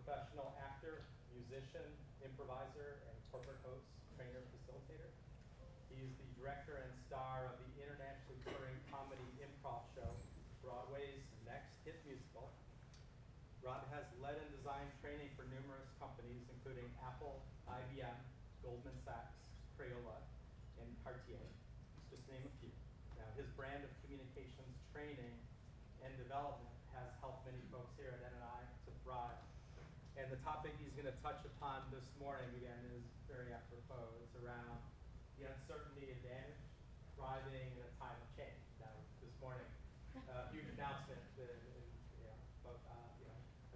professional actor, musician, improviser, and corporate host, trainer, facilitator. He's the director and star of the internationally touring comedy improv show, Broadway's Next Hit Musical. Rod has led and designed training for numerous companies, including Apple, IBM, Goldman Sachs, Crayola, and Cartier, just to name a few. Now, his brand of communications training and development has helped many folks here at NNI to thrive. And the topic he's going to touch upon this morning, again, is very apropos. It's around the uncertainty advantage, thriving in a time of change. Now, this morning, huge announcement. I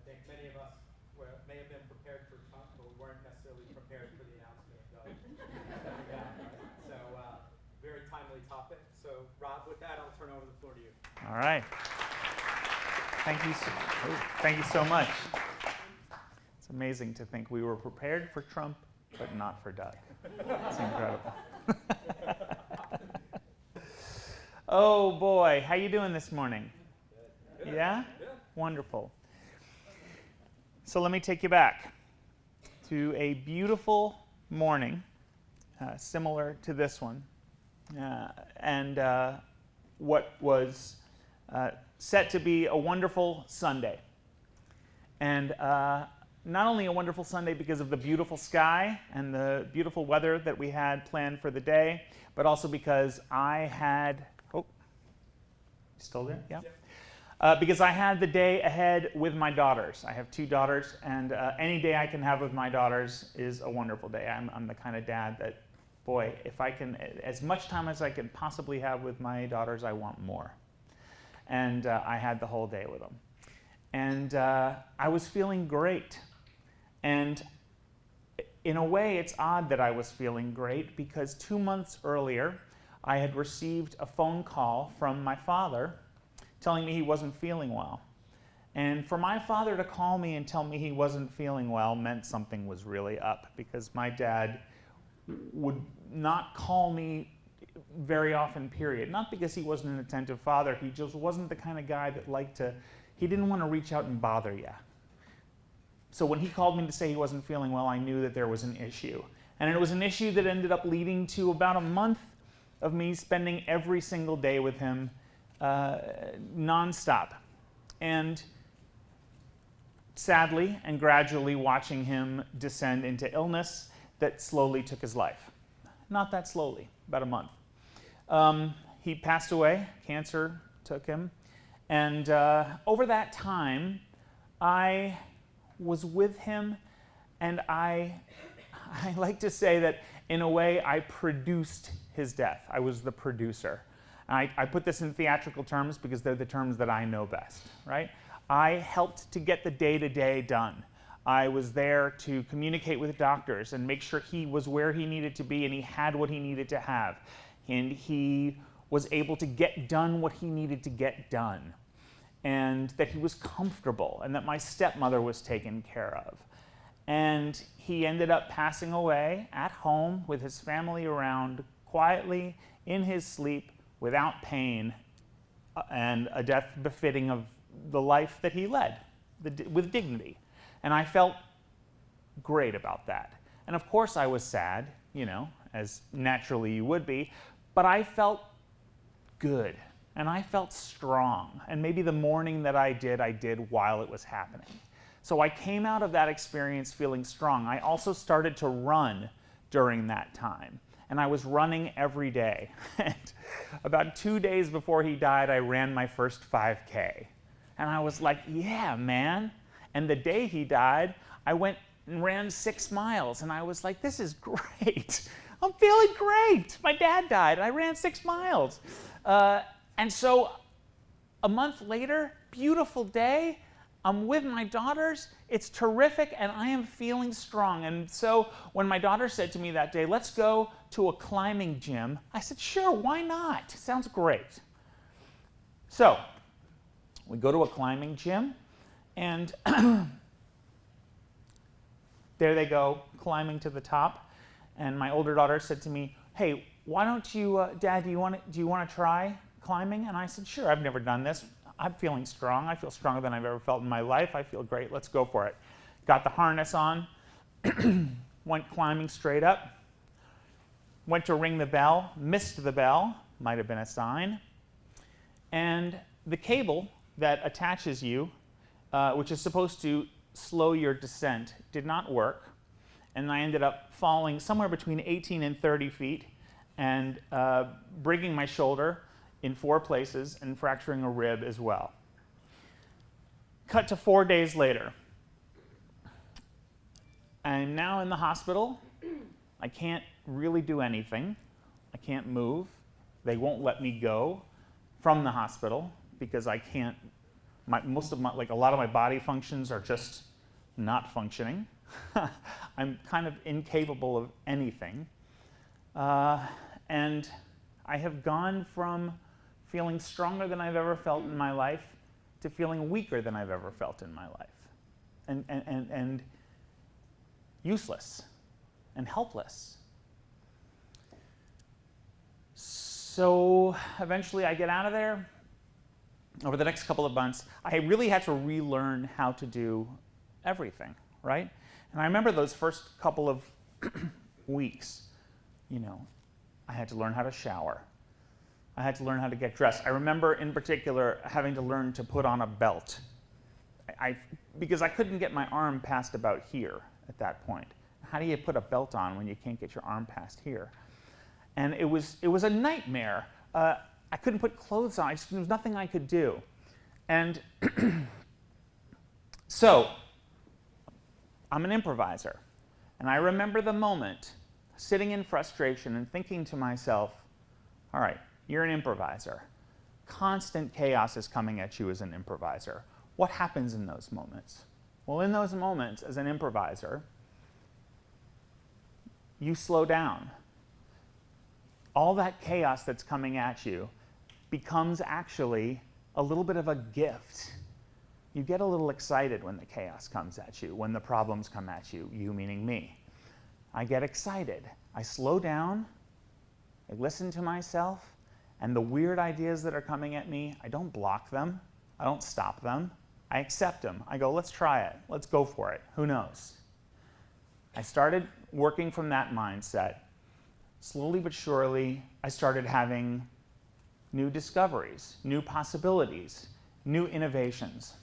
think many of us may have been prepared for Trump, but we weren't necessarily prepared for the announcement of stepping down. Right? So, very timely topic. So, Rob, with that, I'll turn over the floor to you. All right. Thank you so much. It's amazing to think we were prepared for Trump, but not for Doug. It's incredible. Oh boy, how you doing this morning? Good. Yeah? Good. Wonderful. So let me take you back to a beautiful morning, similar to this one, and what was set to be a wonderful Sunday. And not only a wonderful Sunday because of the beautiful sky and the beautiful weather that we had planned for the day, but also because I had, still there? Yeah. Because I had the day ahead with my daughters. I have 2 daughters, and any day I can have with my daughters is a wonderful day. I'm the kind of dad that, boy, if I can, as much time as I can possibly have with my daughters, I want more. And I had the whole day with them. And I was feeling great. And in a way, it's odd that I was feeling great because 2 months earlier, I had received a phone call from my father telling me he wasn't feeling well. And for my father to call me and tell me he wasn't feeling well meant something was really up, because my dad would not call me very often, period. Not because he wasn't an attentive father, he just wasn't the kind of guy that he didn't want to reach out and bother you. So when he called me to say he wasn't feeling well, I knew that there was an issue. And it was an issue that ended up leading to about a month of me spending every single day with him nonstop. And sadly and gradually watching him descend into illness that slowly took his life. Not that slowly, about a month. He passed away, cancer took him. And over that time, I was with him, and I like to say that in a way I produced his death. I was the producer. I put this in theatrical terms because they're the terms that I know best, right? I helped to get the day-to-day done. I was there to communicate with doctors and make sure he was where he needed to be and he had what he needed to have. And he was able to get done what he needed to get done. And that he was comfortable and that my stepmother was taken care of. And he ended up passing away at home with his family around, quietly, in his sleep, without pain, and a death befitting of the life that he led, with dignity. And I felt great about that. And of course I was sad, as naturally you would be, but I felt good, and I felt strong. And maybe the morning that I did while it was happening. So I came out of that experience feeling strong. I also started to run during that time. And I was running every day. And about 2 days before he died, I ran my first 5K. And I was like, yeah, man. And the day he died, I went and ran 6 miles. And I was like, this is great. I'm feeling great. My dad died, and I ran 6 miles. And so a month later, beautiful day, I'm with my daughters, it's terrific, and I am feeling strong. And so when my daughter said to me that day, let's go to a climbing gym, I said, sure, why not? Sounds great. So we go to a climbing gym, and there they go, climbing to the top. And my older daughter said to me, hey, why don't you, Dad, do you want to try climbing? And I said, sure, I've never done this. I'm feeling strong. I feel stronger than I've ever felt in my life. I feel great. Let's go for it. got the harness on, went climbing straight up, went to ring the bell, missed the bell, might have been a sign, and the cable that attaches you, which is supposed to slow your descent, did not work, and I ended up falling somewhere between 18 and 30 feet and breaking my shoulder in 4 places and fracturing a rib as well. Cut to 4 days later. I'm now in the hospital. I can't really do anything. I can't move. They won't let me go from the hospital because I can't, a lot of my body functions are just not functioning. I'm kind of incapable of anything. And I have gone from feeling stronger than I've ever felt in my life to feeling weaker than I've ever felt in my life. And useless and helpless. So eventually I get out of there. Over the next couple of months, I really had to relearn how to do everything, right? And I remember those first couple of weeks, I had to learn how to shower. I had to learn how to get dressed. I remember in particular having to learn to put on a belt. Because I couldn't get my arm past about here at that point. How do you put a belt on when you can't get your arm past here? And it was a nightmare. I couldn't put clothes on. There was nothing I could do. And so I'm an improviser. And I remember the moment sitting in frustration and thinking to myself, all right, you're an improviser. Constant chaos is coming at you as an improviser. What happens in those moments? Well, in those moments, as an improviser, you slow down. All that chaos that's coming at you becomes actually a little bit of a gift. You get a little excited when the chaos comes at you, when the problems come at you, you meaning me. I get excited. I slow down, I listen to myself, and the weird ideas that are coming at me, I don't block them, I don't stop them, I accept them. I go, let's try it, let's go for it, who knows? I started working from that mindset. Slowly but surely, I started having new discoveries, new possibilities, new innovations.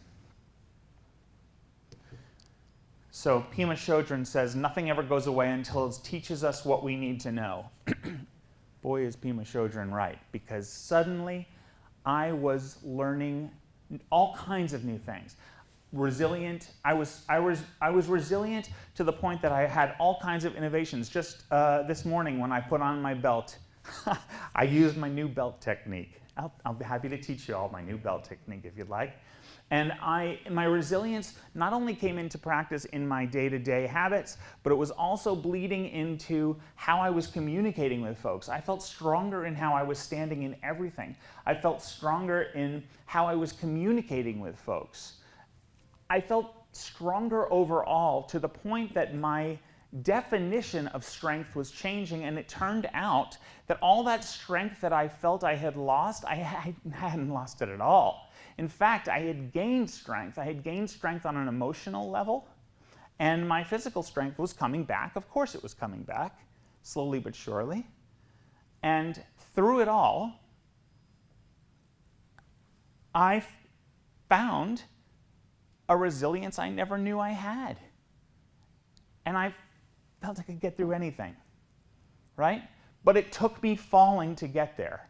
So Pema Chodron says, nothing ever goes away until it teaches us what we need to know. Boy, is Pema Chodron right, because suddenly I was learning all kinds of new things. Resilient. I was resilient to the point that I had all kinds of innovations. Just this morning when I put on my belt, I used my new belt technique. I'll be happy to teach you all my new belt technique if you'd like. And my resilience not only came into practice in my day-to-day habits, but it was also bleeding into how I was communicating with folks. I felt stronger in how I was standing in everything. I felt stronger in how I was communicating with folks. I felt stronger overall to the point that my definition of strength was changing, and it turned out that all that strength that I felt I had lost, I hadn't lost it at all. In fact, I had gained strength. I had gained strength on an emotional level, and my physical strength was coming back. Of course it was coming back, slowly but surely. And through it all, I found a resilience I never knew I had. And I felt I could get through anything, right? But it took me falling to get there.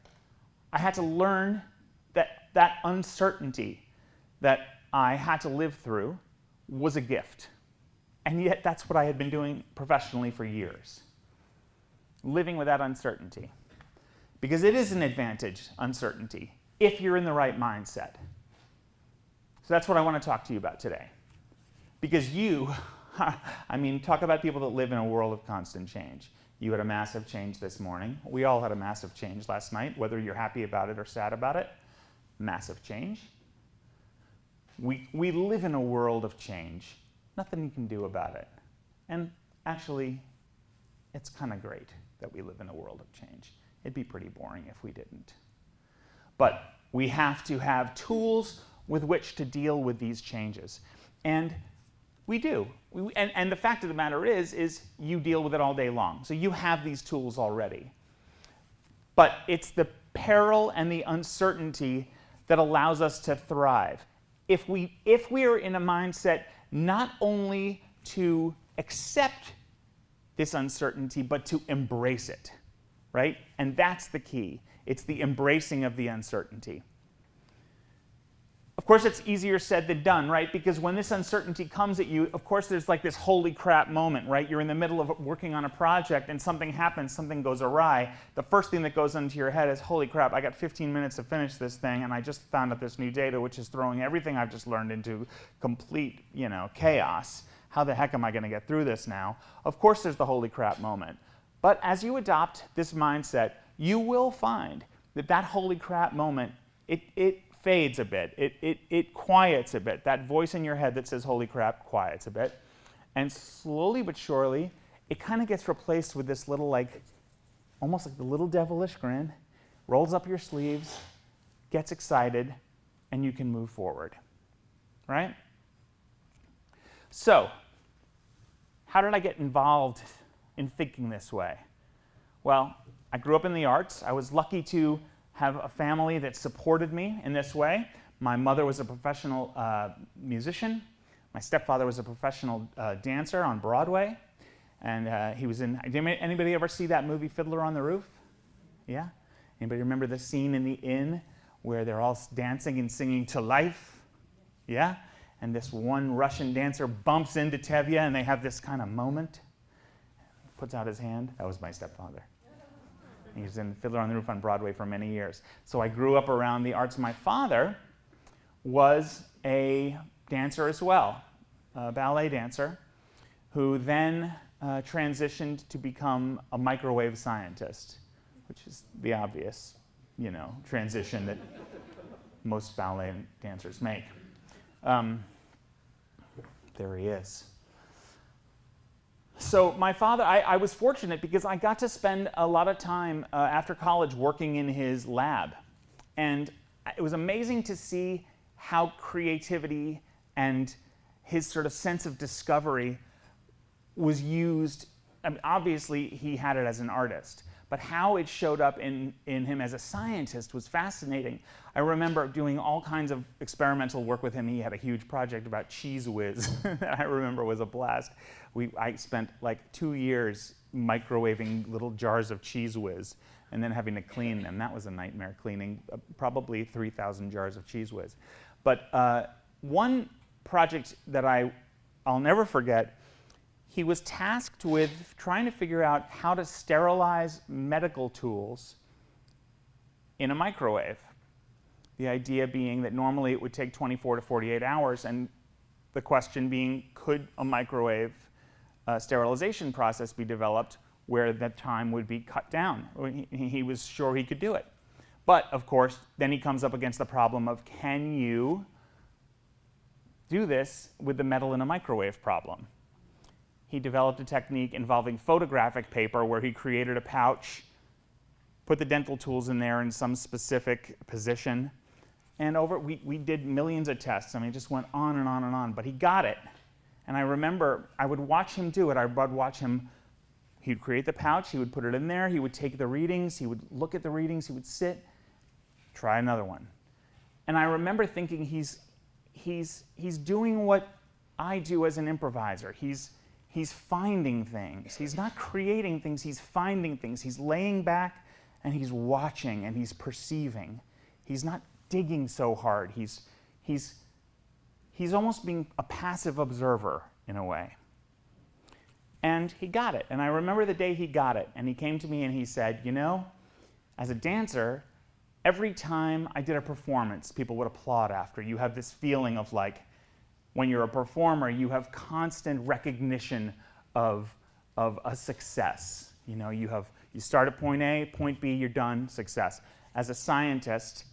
I had to learn that uncertainty that I had to live through was a gift. And yet that's what I had been doing professionally for years, living with that uncertainty. Because it is an advantage, uncertainty, if you're in the right mindset. So that's what I want to talk to you about today. Because talk about people that live in a world of constant change. You had a massive change this morning. We all had a massive change last night, whether you're happy about it or sad about it. Massive change. We live in a world of change. Nothing you can do about it. And actually, it's kind of great that we live in a world of change. It'd be pretty boring if we didn't. But we have to have tools with which to deal with these changes. And We do. And the fact of the matter is you deal with it all day long. So you have these tools already. But it's the peril and the uncertainty that allows us to thrive. If we are in a mindset not only to accept this uncertainty, but to embrace it, right? And that's the key. It's the embracing of the uncertainty. Of course, it's easier said than done, right? Because when this uncertainty comes at you, of course, there's like this holy crap moment, right? You're in the middle of working on a project and something happens, something goes awry. The first thing that goes into your head is, holy crap, I got 15 minutes to finish this thing, and I just found out this new data, which is throwing everything I've just learned into complete, chaos. How the heck am I going to get through this now? Of course, there's the holy crap moment. But as you adopt this mindset, you will find that holy crap moment, it fades a bit. It quiets a bit. That voice in your head that says, holy crap, quiets a bit. And slowly but surely, it kind of gets replaced with this little, almost like the little devilish grin, rolls up your sleeves, gets excited, and you can move forward. Right? So, how did I get involved in thinking this way? Well, I grew up in the arts. I was lucky to have a family that supported me in this way. My mother was a professional musician. My stepfather was a professional dancer on Broadway. And he was in, anybody ever see that movie Fiddler on the Roof? Yeah? Anybody remember the scene in the inn where they're all dancing and singing To Life? Yeah? And this one Russian dancer bumps into Tevye and they have this kind of moment. Puts out his hand. That was my stepfather. He was in Fiddler on the Roof on Broadway for many years. So I grew up around the arts. My father was a dancer as well, a ballet dancer, who then transitioned to become a microwave scientist, which is the obvious, transition that most ballet dancers make. There he is. So my father, I was fortunate because I got to spend a lot of time after college working in his lab. And it was amazing to see how creativity and his sort of sense of discovery was used. I mean, obviously, he had it as an artist, but how it showed up in him as a scientist was fascinating. I remember doing all kinds of experimental work with him. He had a huge project about Cheese Whiz that I remember was a blast. I spent like 2 years microwaving little jars of Cheese Whiz and then having to clean them. That was a nightmare, cleaning probably 3,000 jars of Cheese Whiz. But one project that I'll never forget, he was tasked with trying to figure out how to sterilize medical tools in a microwave. The idea being that normally it would take 24 to 48 hours, and the question being, could a microwave sterilization process be developed where that time would be cut down? He was sure he could do it. But, of course, then he comes up against the problem of, can you do this with the metal in a microwave problem? He developed a technique involving photographic paper where he created a pouch, put the dental tools in there in some specific position, and we did millions of tests. I mean, it just went on and on and on, but he got it. And I remember I would watch him do it. I would watch him. He'd create the pouch, he would put it in there, he would take the readings, he would look at the readings, he would sit, try another one. And I remember thinking he's doing what I do as an improviser. He's finding things. He's not creating things, he's finding things. He's laying back and he's watching and he's perceiving. He's not digging so hard. He's almost being a passive observer in a way. And he got it. And I remember the day he got it. And he came to me and he said, as a dancer, every time I did a performance, people would applaud after. You have this feeling of like, when you're a performer, you have constant recognition of a success. You start at point A, point B, you're done, success. As a scientist,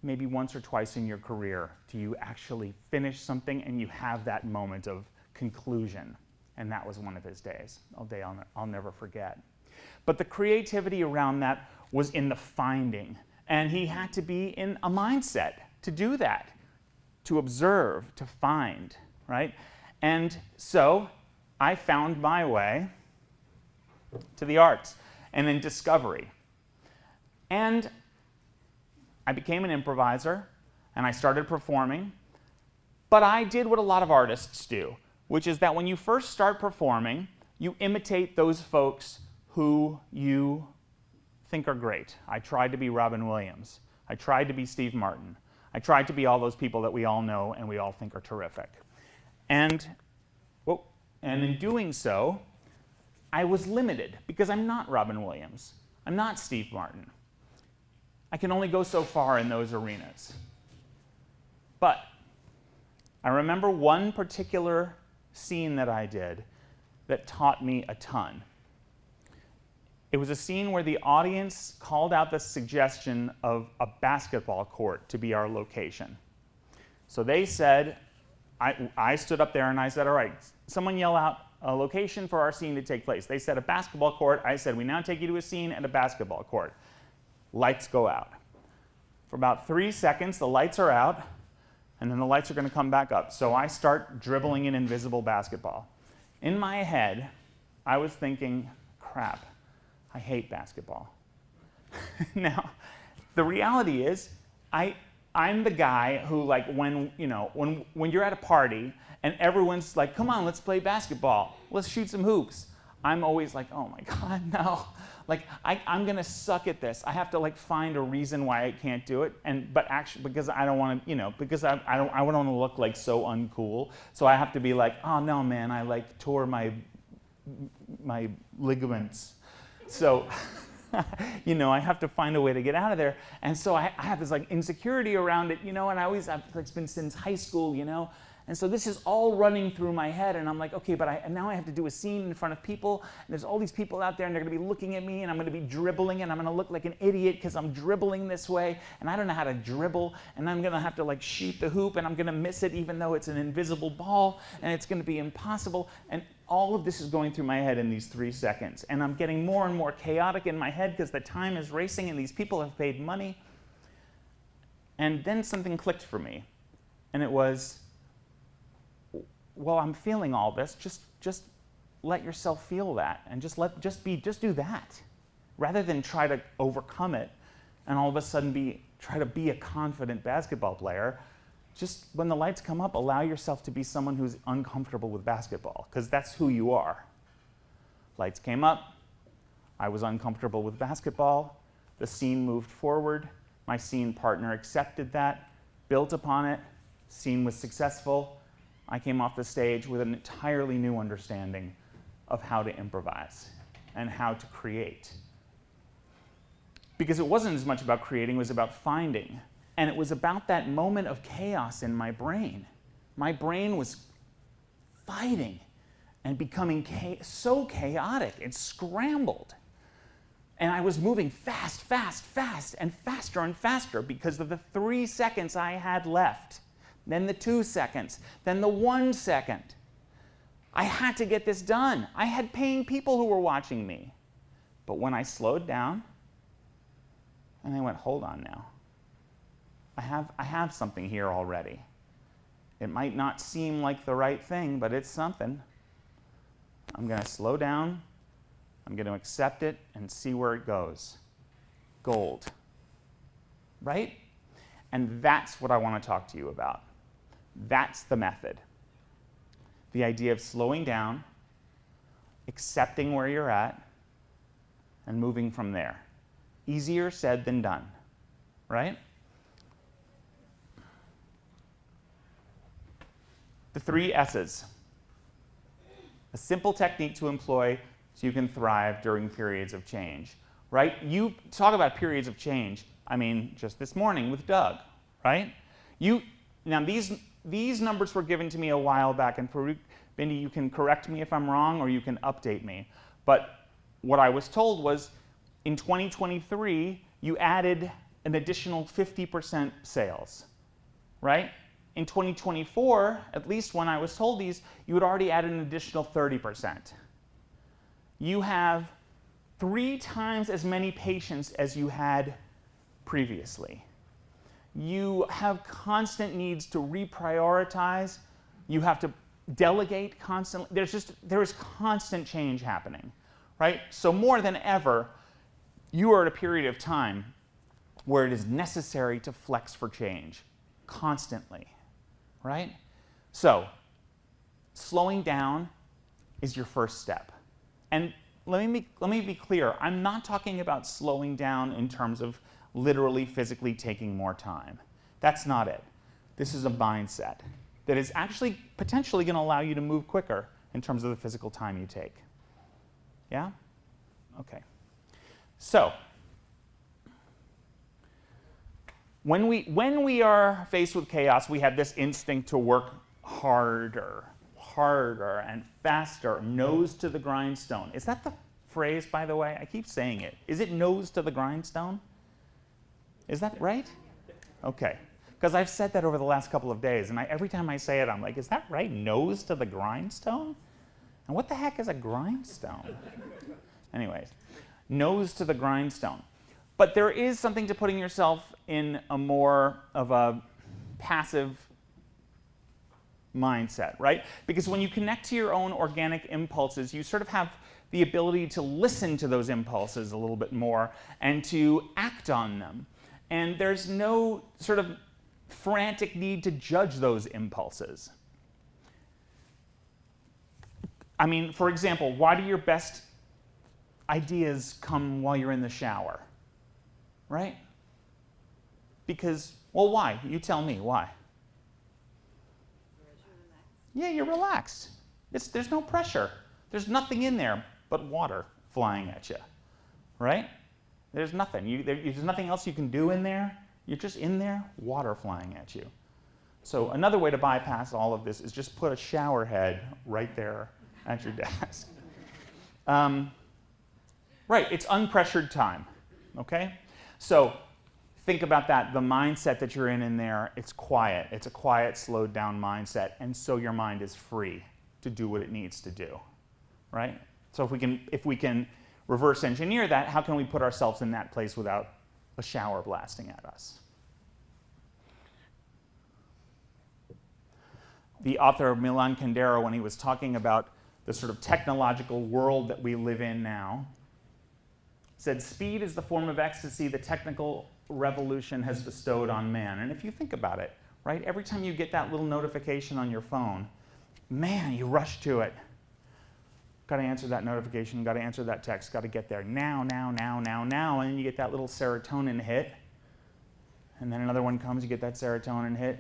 maybe once or twice in your career do you actually finish something and you have that moment of conclusion. And that was one of his days, a day I'll never forget. But the creativity around that was in the finding. And he had to be in a mindset to do that, to observe, to find, right? And so I found my way to the arts and in discovery. And I became an improviser, and I started performing. But I did what a lot of artists do, which is that when you first start performing, you imitate those folks who you think are great. I tried to be Robin Williams. I tried to be Steve Martin. I tried to be all those people that we all know and we all think are terrific. And in doing so, I was limited because I'm not Robin Williams. I'm not Steve Martin. I can only go so far in those arenas. But I remember one particular scene that I did that taught me a ton. It was a scene where the audience called out the suggestion of a basketball court to be our location. So they said, I stood up there and I said, all right, someone yell out a location for our scene to take place. They said a basketball court. I said, we now take you to a scene at a basketball court. Lights go out. For about 3 seconds, the lights are out, and then the lights are going to come back up. So I start dribbling an invisible basketball. In my head, I was thinking, crap, I hate basketball. Now, the reality is, I'm the guy who, like, when you're at a party and everyone's like, come on, let's play basketball, let's shoot some hoops. I'm always like, oh my God, no. Like, I'm gonna suck at this. I have to like find a reason why I can't do it, but actually because I don't want to, because I don't want to look like so uncool. So I have to be like, oh no, man, I like tore my ligaments. So, I have to find a way to get out of there. And so I have this like insecurity around it, and I always have, like, it's been since high school, And so this is all running through my head, and I'm like, okay, but now I have to do a scene in front of people, and there's all these people out there, and they're going to be looking at me, and I'm going to be dribbling, and I'm going to look like an idiot because I'm dribbling this way, and I don't know how to dribble, and I'm going to have to like shoot the hoop, and I'm going to miss it even though it's an invisible ball, and it's going to be impossible. And all of this is going through my head in these 3 seconds, and I'm getting more and more chaotic in my head because the time is racing, and these people have paid money. And then something clicked for me, and it was, well, I'm feeling all this. Just let yourself feel that, and just do that, rather than try to overcome it, and all of a sudden try to be a confident basketball player. Just when the lights come up, allow yourself to be someone who's uncomfortable with basketball, because that's who you are. Lights came up. I was uncomfortable with basketball. The scene moved forward. My scene partner accepted that, built upon it. Scene was successful. I came off the stage with an entirely new understanding of how to improvise and how to create. Because it wasn't as much about creating, it was about finding. And it was about that moment of chaos in my brain. My brain was fighting and becoming so chaotic. It scrambled. And I was moving fast, and faster because of the 3 seconds I had left. Then the 2 seconds, then the 1 second. I had to get this done. I had paying people who were watching me. But when I slowed down, and I went, hold on now. I have something here already. It might not seem like the right thing, but it's something. I'm going to slow down. I'm going to accept it and see where it goes. Gold. Right? And that's what I want to talk to you about. That's the method. The idea of slowing down, accepting where you're at, and moving from there. Easier said than done, right? The 3 S's. A simple technique to employ so you can thrive during periods of change, right? You talk about periods of change. I mean, just this morning with Doug, right? Now these numbers were given to me a while back, and Farouk, Bindi, you can correct me if I'm wrong or you can update me. But what I was told was in 2023, you added an additional 50% sales, right? In 2024, at least when I was told these, you had already added an additional 30%. You have 3 times as many patients as you had previously. You have constant needs to reprioritize. You have to delegate constantly. There is constant change happening, right? So more than ever, you are at a period of time where it is necessary to flex for change constantly, right? So slowing down is your first step. And let me be clear, I'm not talking about slowing down in terms of literally, physically taking more time. That's not it. This is a mindset that is actually potentially going to allow you to move quicker in terms of the physical time you take. Yeah? Okay. So, when we are faced with chaos, we have this instinct to work harder and faster, nose to the grindstone. Is that the phrase, by the way? I keep saying it. Is it nose to the grindstone? Is that right? Okay. Because I've said that over the last couple of days, and every time I say it, I'm like, is that right? Nose to the grindstone? And what the heck is a grindstone? Anyways, nose to the grindstone. But there is something to putting yourself in a more of a passive mindset, right? Because when you connect to your own organic impulses, you sort of have the ability to listen to those impulses a little bit more and to act on them. And there's no sort of frantic need to judge those impulses. I mean, for example, why do your best ideas come while you're in the shower? Right? Because, well, why? You tell me, why? Yeah, you're relaxed. There's no pressure. There's nothing in there but water flying at you, right? There's nothing. There's nothing else you can do in there. You're just in there, water flying at you. So another way to bypass all of this is just put a shower head right there at your desk. Right, it's unpressured time, okay? So think about that, the mindset that you're in there, it's quiet. It's a quiet, slowed down mindset, and so your mind is free to do what it needs to do, right? So if we can reverse engineer that, how can we put ourselves in that place without a shower blasting at us? The author of Milan Kundera, when he was talking about the sort of technological world that we live in now, said, speed is the form of ecstasy the technical revolution has bestowed on man. And if you think about it, right, every time you get that little notification on your phone, man, you rush to it. Got to answer that notification, got to answer that text, got to get there now, and then you get that little serotonin hit, and then another one comes, you get that serotonin hit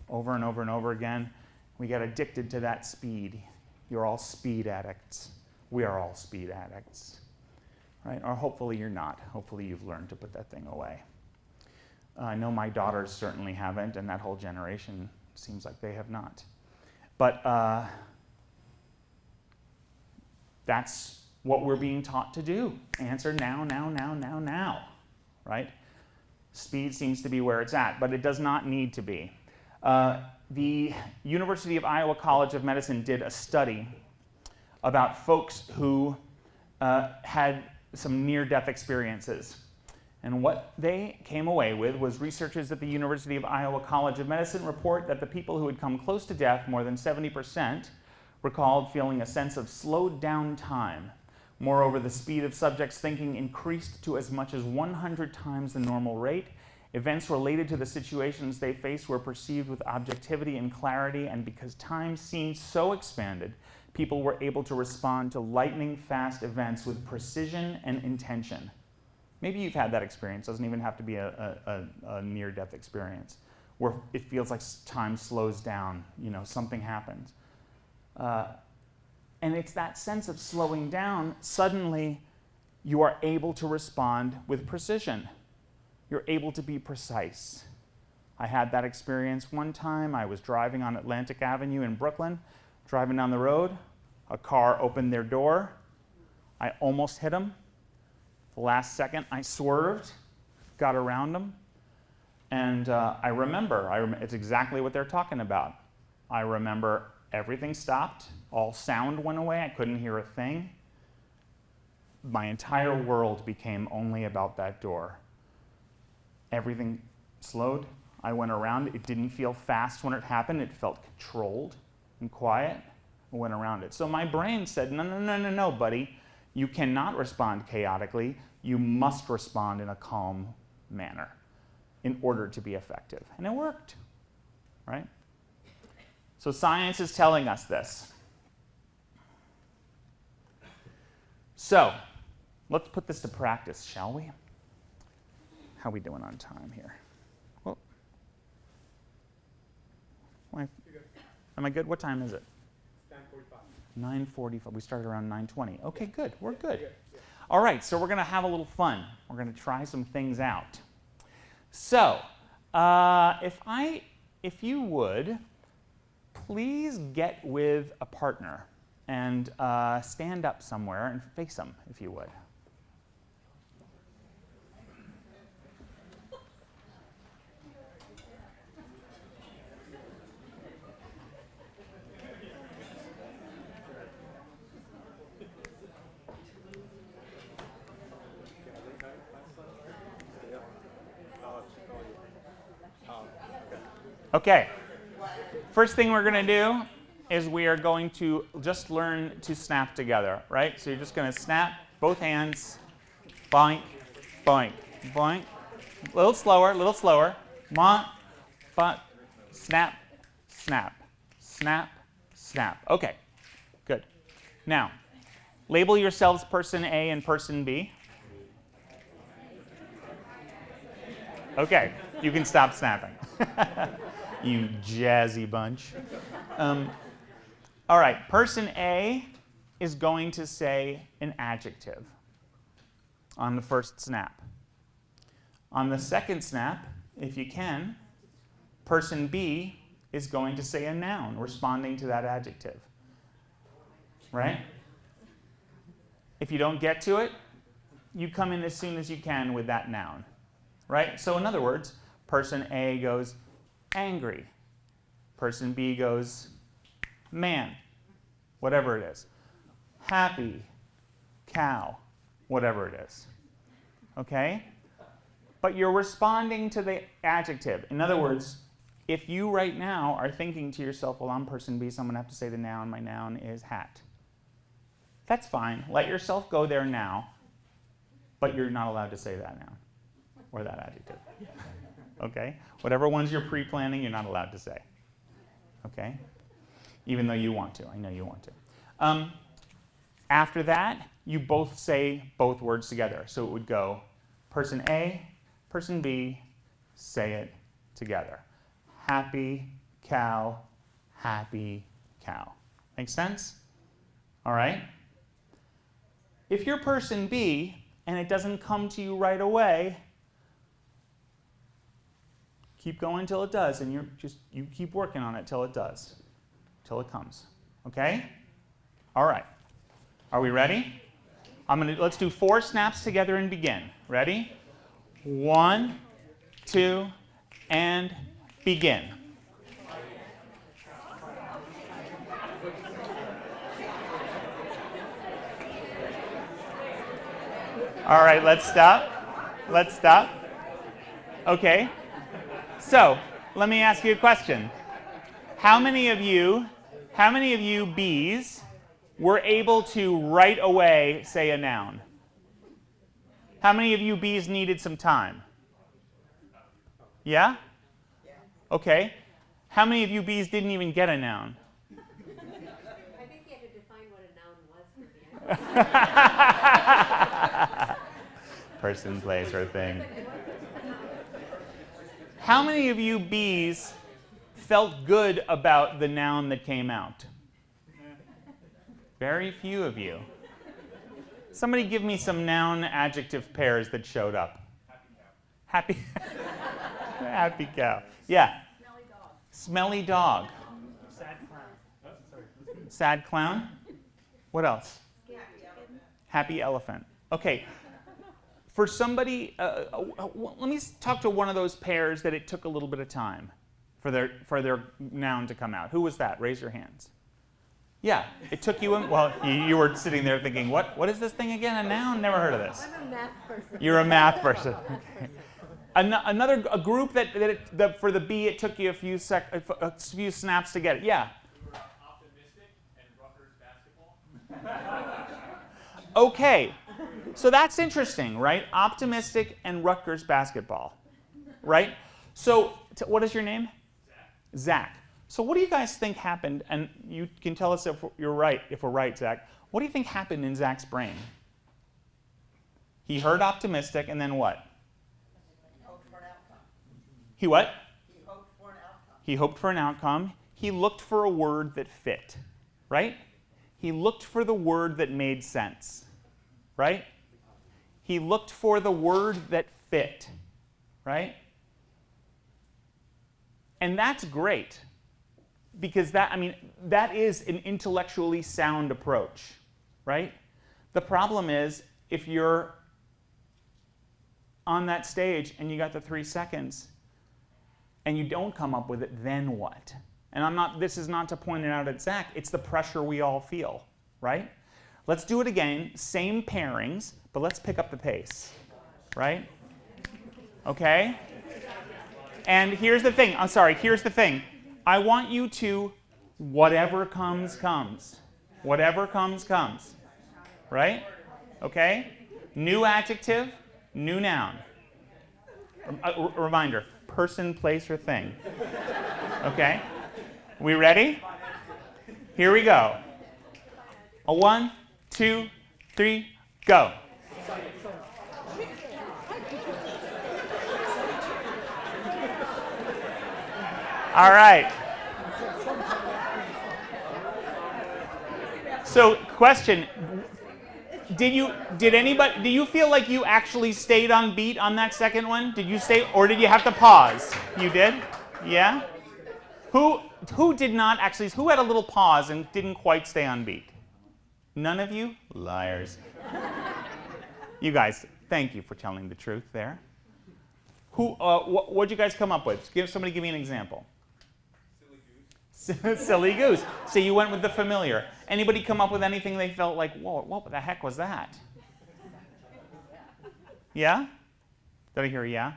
over and over and over again. We get addicted to that speed. You're all speed addicts. We are all speed addicts. Right? Or hopefully you're not. Hopefully you've learned to put that thing away. I know my daughters certainly haven't, and that whole generation seems like they have not. But that's what we're being taught to do. Answer now, right? Speed seems to be where it's at, but it does not need to be. The University of Iowa College of Medicine did a study about folks who had some near-death experiences. And what they came away with was researchers at the University of Iowa College of Medicine report that the people who had come close to death, more than 70%, recalled feeling a sense of slowed down time. Moreover, the speed of subjects' thinking increased to as much as 100 times the normal rate. Events related to the situations they faced were perceived with objectivity and clarity, and because time seemed so expanded, people were able to respond to lightning-fast events with precision and intention. Maybe you've had that experience. It doesn't even have to be a near-death experience, where it feels like time slows down, something happens. And it's that sense of slowing down, suddenly you are able to respond with precision. You're able to be precise. I had that experience one time. I was driving on Atlantic Avenue in Brooklyn, driving down the road. A car opened their door. I almost hit them. The last second, I swerved, got around them, and I remember, it's exactly what they're talking about. I remember everything stopped, all sound went away, I couldn't hear a thing. My entire world became only about that door. Everything slowed, I went around, it didn't feel fast when it happened, it felt controlled and quiet. went around it. So my brain said, no, no, no, no, no, buddy. You cannot respond chaotically. You must respond in a calm manner in order to be effective. And it worked, right? So science is telling us this. So let's put this to practice, shall we? How are we doing on time here? Well, am I good? What time is it? 9:45. 9:45. We started around 9:20. Okay, good. We're good. All right, so we're going to have a little fun. We're going to try some things out. So, if you would, please get with a partner and stand up somewhere and face them, if you would. Okay, first thing we're going to do is we are going to just learn to snap together, right? So you're just going to snap both hands, boink, boink, boink. A little slower. But snap, snap, snap, snap. Okay, good. Now, label yourselves person A and person B. Okay, you can stop snapping. You jazzy bunch. All right, person A is going to say an adjective on the first snap. On the second snap, if you can, person B is going to say a noun responding to that adjective. Right? If you don't get to it, you come in as soon as you can with that noun. Right? So in other words, person A goes angry. Person B goes man, whatever it is. Happy, cow, whatever it is. Okay? But you're responding to the adjective. In other words, if you right now are thinking to yourself, well, I'm person B, so I'm going to have to say the noun. My noun is hat. That's fine. Let yourself go there now, but you're not allowed to say that noun or that adjective. Okay? Whatever ones you're pre-planning, you're not allowed to say. Okay? Even though you want to. I know you want to. After that, you both say both words together. So it would go person A, person B, say it together. Happy cow, happy cow. Make sense? All right? If you're person B and it doesn't come to you right away, keep going till it does, and you keep working on it till it does, till it comes. Okay? All right. Are we ready? Let's do 4 snaps together and begin. Ready? 1, 2, and begin. All right, let's stop. Okay. So, let me ask you a question. How many of you Bs were able to right away say a noun? How many of you Bs needed some time? Yeah? Okay. How many of you Bs didn't even get a noun? I think you had to define what a noun was for me. Person, place, or thing. How many of you Bs felt good about the noun that came out? Very few of you. Somebody give me some noun-adjective pairs that showed up. Happy cow. Happy cow. Yeah. Smelly dog. Sad clown. Sad clown. What else? Happy elephant. Okay. For somebody, let me talk to one of those pairs that it took a little bit of time for their noun to come out. Who was that? Raise your hands. Yeah, it took you. Well, you were sitting there thinking, what is this thing again? A noun? Never heard of this. I'm a math person. You're a math person. Okay. A group that for the B it took you a few snaps to get it. Yeah. Optimistic and Okay, so that's interesting, right? Optimistic and Rutgers basketball, right? So what is your name? Zach. So what do you guys think happened? And you can tell us if you're right, if we're right, Zach. What do you think happened in Zach's brain? He heard optimistic, and then what? He hoped for an outcome. He what? He hoped for an outcome. He hoped for an outcome. He looked for a word that fit, right? He looked for the word that made sense, right? He looked for the word that fit, right? And that's great, because that is an intellectually sound approach, right? The problem is, if you're on that stage and you got the 3 seconds and you don't come up with it, then what? And this is not to point it out at Zach, it's the pressure we all feel, right? Let's do it again, same pairings, but let's pick up the pace, right? Okay? And here's the thing, here's the thing. I want you to, whatever comes, comes. Whatever comes, comes. Right? Okay? New adjective, new noun. Reminder, person, place, or thing. Okay? We ready? Here we go. A 1, 2, 3, go. All right. So, question: do you feel like you actually stayed on beat on that second one? Did you stay, or did you have to pause? You did? Yeah? Who did not actually, who had a little pause and didn't quite stay on beat? None of you? Liars. You guys, thank you for telling the truth there. What'd you guys come up with? Somebody give me an example. Silly goose. Silly goose. So you went with the familiar. Anybody come up with anything they felt like, whoa, what the heck was that? Yeah? Did I hear a yeah?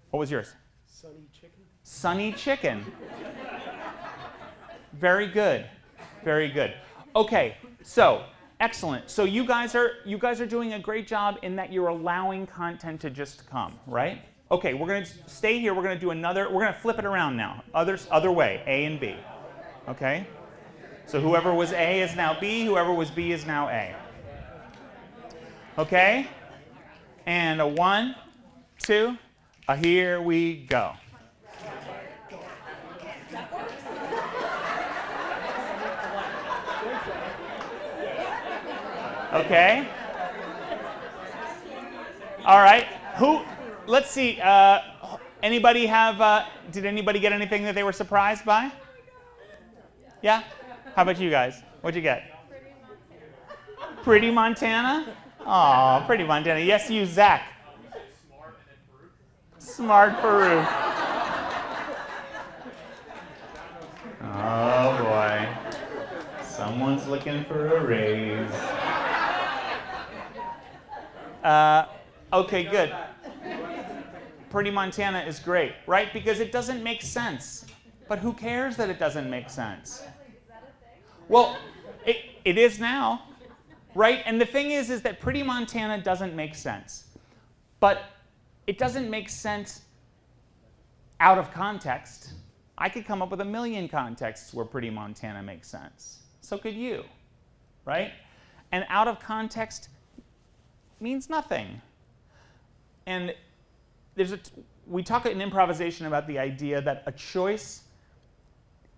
What was yours? Sunny chicken. Sunny chicken. Very good. Very good. Okay, so excellent. So you guys are doing a great job in that you're allowing content to just come, right? Okay, we're going to stay here. We're going to do another. We're going to flip it around now. Other way, A and B. Okay? So whoever was A is now B. Whoever was B is now A. Okay? And a 1, 2, here we go. Okay? All right. Let's see. Anybody have, did anybody get anything that they were surprised by? Yeah? How about you guys? What'd you get? Pretty Montana? Aw, Pretty Montana. Yes, you, Zach. Smart Farouk. Oh boy. Someone's looking for a raise. Okay, good. Pretty Montana is great, right? Because it doesn't make sense. But who cares that it doesn't make sense? Well, it is now, right? And the thing is that Pretty Montana doesn't make sense. But it doesn't make sense out of context. I could come up with 1,000,000 contexts where Pretty Montana makes sense. So could you, right? And out of context means nothing. And we talk in improvisation about the idea that a choice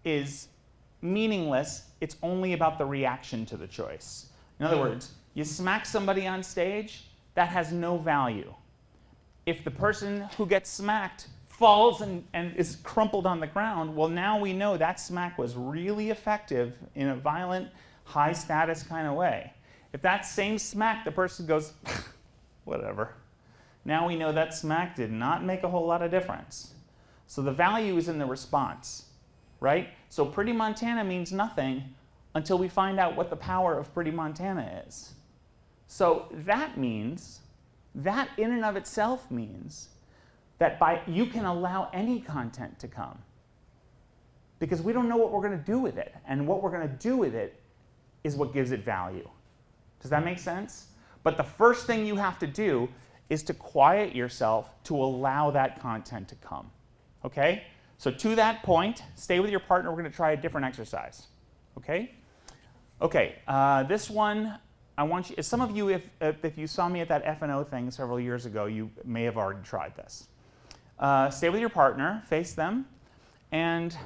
is meaningless. It's only about the reaction to the choice. In other words, you smack somebody on stage, that has no value. If the person who gets smacked falls and is crumpled on the ground, well, now we know that smack was really effective in a violent, high-status kind of way. If that same smack, the person goes, whatever. Now we know that smack did not make a whole lot of difference. So the value is in the response, right? So Pretty Montana means nothing until we find out what the power of Pretty Montana is. So that means, that in and of itself means that you can allow any content to come. Because we don't know what we're going to do with it. And what we're going to do with it is what gives it value. Does that make sense? But the first thing you have to do is to quiet yourself to allow that content to come. Okay? So to that point, stay with your partner. We're going to try a different exercise. Okay? Okay, this one, I want you, some of you, if you saw me at that F&O thing several years ago, you may have already tried this. Stay with your partner, face them, and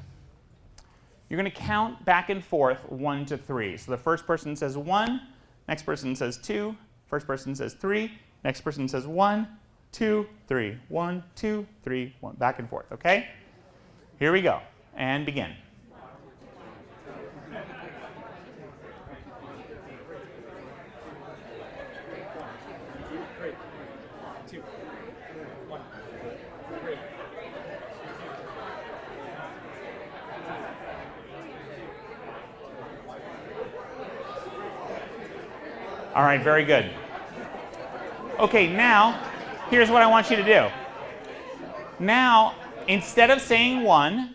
you're going to count back and forth 1 to 3. So the first person says 1, next person says 2, first person says 3, next person says 1, 2, 3, 1, 2, 3, 1, back and forth, okay? Here we go, and begin. All right, very good. Okay, now, here's what I want you to do. Now, instead of saying 1,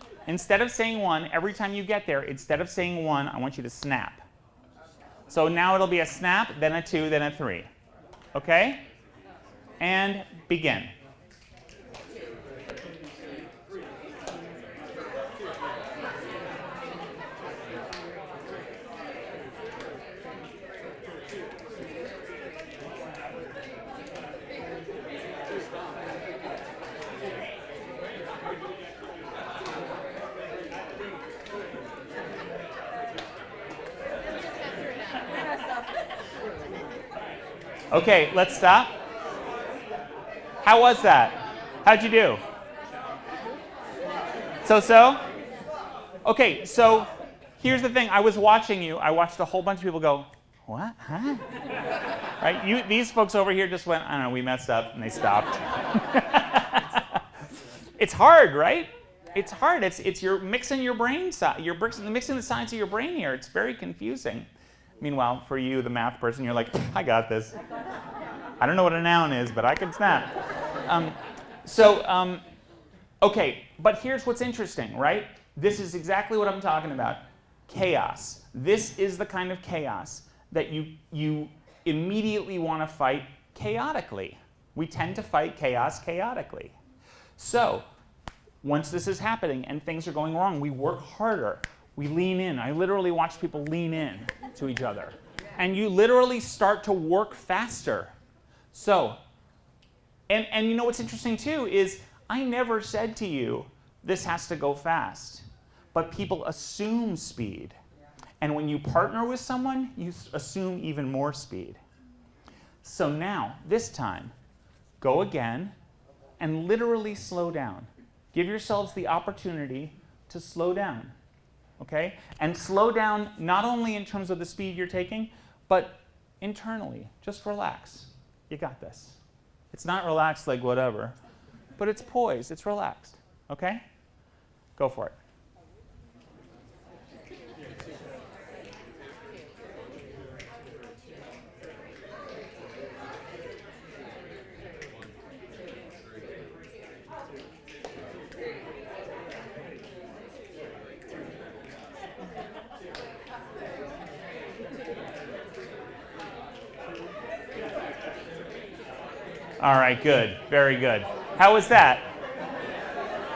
every time you get there, instead of saying 1, I want you to snap. So now it'll be a snap, then a 2, then a 3. Okay? And begin. Okay, let's stop. How was that? How'd you do? So? Okay, so here's the thing. I was watching you. I watched a whole bunch of people go, what? Huh? Right? These folks over here just went, I don't know, we messed up, and they stopped. It's hard, right? It's hard. It's you're mixing your brain, you're mixing the science of your brain here. It's very confusing. Meanwhile, for you, the math person, you're like, I got this. I don't know what a noun is, but I can snap. Okay, but here's what's interesting, right? This is exactly what I'm talking about. Chaos. This is the kind of chaos that you immediately want to fight chaotically. We tend to fight chaos chaotically. So, once this is happening and things are going wrong, we work harder. We lean in. I literally watch people lean in to each other. And you literally start to work faster. So, and you know what's interesting too is I never said to you, this has to go fast. But people assume speed. And when you partner with someone, you assume even more speed. So now, this time, go again and literally slow down. Give yourselves the opportunity to slow down. Okay? And slow down not only in terms of the speed you're taking, but internally. Just relax. You got this. It's not relaxed like whatever, but it's poised. It's relaxed. Okay? Go for it. All right, good. Very good. How was that?